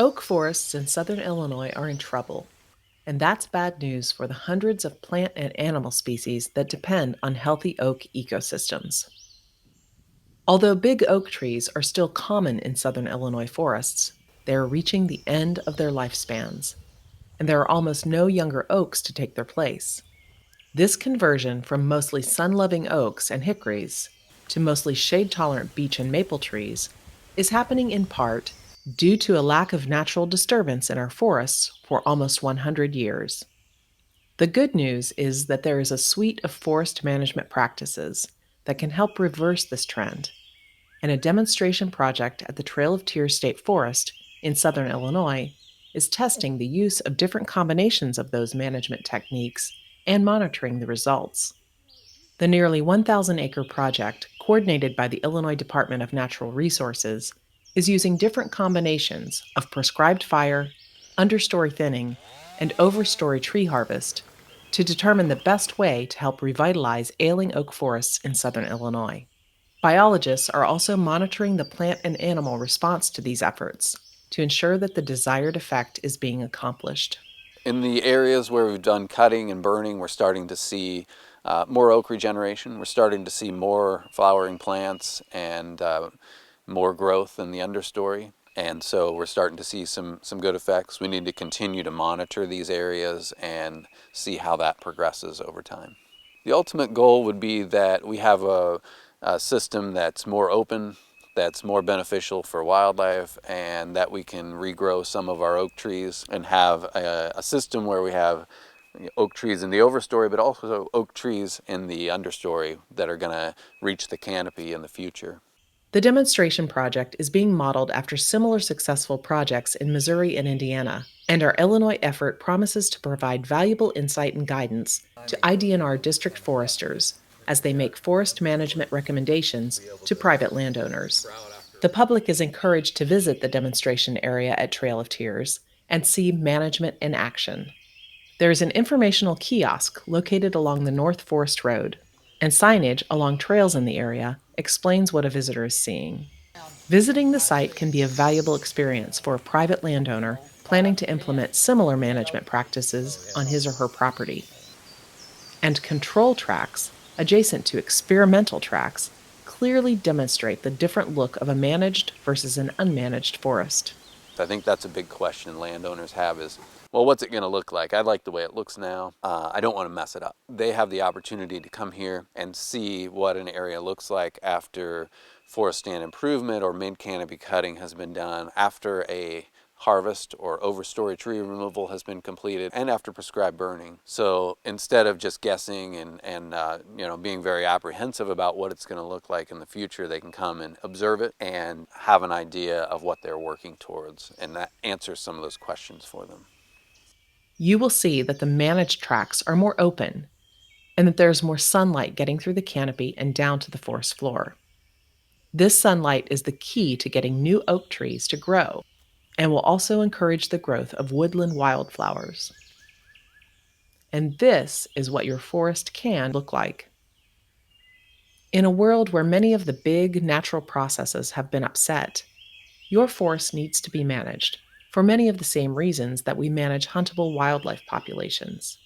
Oak forests in southern Illinois are in trouble, and that's bad news for the hundreds of plant and animal species that depend on healthy oak ecosystems. Although big oak trees are still common in southern Illinois forests, they are reaching the end of their lifespans, and there are almost no younger oaks to take their place. This conversion from mostly sun loving oaks and hickories to mostly shade tolerant beech and maple trees is happening in part due to a lack of natural disturbance in our forests for almost 100 years. The good news is that there is a suite of forest management practices that can help reverse this trend, and a demonstration project at the Trail of Tears State Forest in southern Illinois is testing the use of different combinations of those management techniques and monitoring the results. The nearly 1,000-acre project, coordinated by the Illinois Department of Natural Resources, is using different combinations of prescribed fire, understory thinning, and overstory tree harvest to determine the best way to help revitalize ailing oak forests in southern Illinois. Biologists are also monitoring the plant and animal response to these efforts to ensure that the desired effect is being accomplished. In the areas where we've done cutting and burning, we're starting to see more oak regeneration. We're starting to see more flowering plants and more growth in the understory. And so we're starting to see some good effects. We need to continue to monitor these areas and see how that progresses over time. The ultimate goal would be that we have a system that's more open, that's more beneficial for wildlife, and that we can regrow some of our oak trees and have a system where we have oak trees in the overstory, but also oak trees in the understory that are going to reach the canopy in the future. The demonstration project is being modeled after similar successful projects in Missouri and Indiana, and our Illinois effort promises to provide valuable insight and guidance to IDNR district foresters as they make forest management recommendations to private landowners. The public is encouraged to visit the demonstration area at Trail of Tears and see management in action. There is an informational kiosk located along the North Forest Road, and signage along trails in the area explains what a visitor is seeing. Visiting the site can be a valuable experience for a private landowner planning to implement similar management practices on his or her property. And control tracks, adjacent to experimental tracks, clearly demonstrate the different look of a managed versus an unmanaged forest. I think that's a big question landowners have is, well, what's it going to look like? I like the way it looks now. I don't want to mess it up. They have the opportunity to come here and see what an area looks like after forest stand improvement or mid-canopy cutting has been done, after a harvest or overstory tree removal has been completed, and after prescribed burning. So instead of just guessing and being very apprehensive about what it's going to look like in the future, they can come and observe it and have an idea of what they're working towards, and that answers some of those questions for them. You will see that the managed tracks are more open and that there's more sunlight getting through the canopy and down to the forest floor. This sunlight is the key to getting new oak trees to grow and will also encourage the growth of woodland wildflowers. And this is what your forest can look like. In a world where many of the big natural processes have been upset, your forest needs to be managed for many of the same reasons that we manage huntable wildlife populations.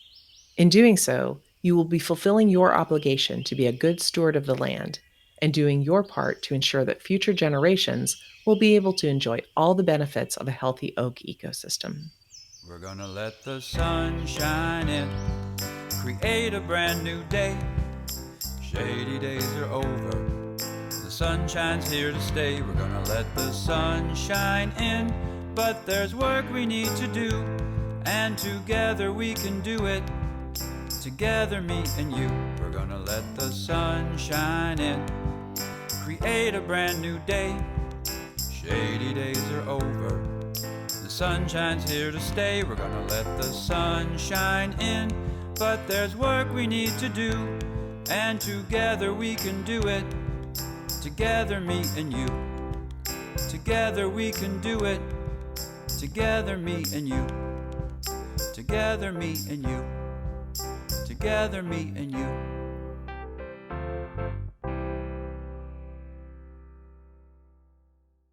In doing so, you will be fulfilling your obligation to be a good steward of the land and doing your part to ensure that future generations will be able to enjoy all the benefits of a healthy oak ecosystem. We're gonna let the sun shine in, create a brand new day. Shady days are over, the sunshine's here to stay. We're gonna let the sun shine in, but there's work we need to do, and together we can do it. Together, me and you, we're gonna let the sun shine in, create a brand new day. Shady days are over, the sunshine's here to stay. We're gonna let the sun shine in, but there's work we need to do, and together we can do it. Together, me and you, together we can do it. Together, me and you, together, me and you, together, me and you.